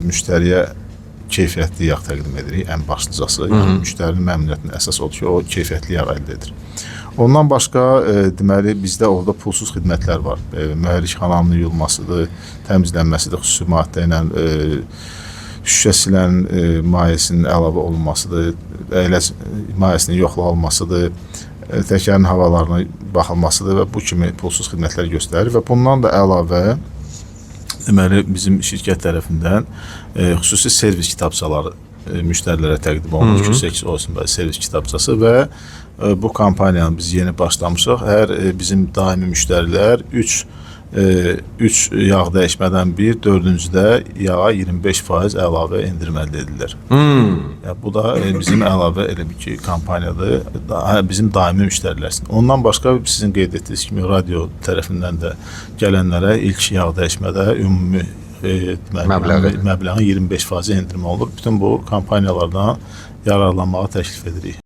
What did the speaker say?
müştəriyə keyfiyyətli yağ təqdim edirik, ən başlıcası. Yəni müştərinin məmnuniyyətinin əsas odur ki, o keyfiyyətli yağ əldə edir. Ondan başqa deməli bizdə orada pulsuz xidmətlər var. Mühərrikxananın yuyulmasıdır, təmizlənməsidir, xüsusi maddə ilə şüşə silən mayesinin əlavə olunmasıdır, əyləc mayesinin yoxlanılmasıdır, təkərin havalarına baxılmasıdır və bu kimi pulsuz xidmətlər göstərir və bundan da əlavə deməli bizim şirkət tərəfindən xüsusi servis kitabçaları müştərilərə təqdim olunur. 208 olsun servis kitabçası və bu kampaniyanı biz yeni başlamışıq. Hər bizim daimi müştərilər 3 yağ dəyişmədən bir, 4-cüdə yağa 25% əlavə endirim əldə edirlər. Bu da bizim əlavə elə bir ki, kampaniyadır, bizim daimi müştərilərsin. Ondan başqa sizin qeyd etdiyiniz kimi radio tərəfindən də gələnlərə ilk yağ dəyişmədə ümumi məbləğin 25% endirim olur. Bütün bu kampaniyalardan yararlanmağı təklif edirik.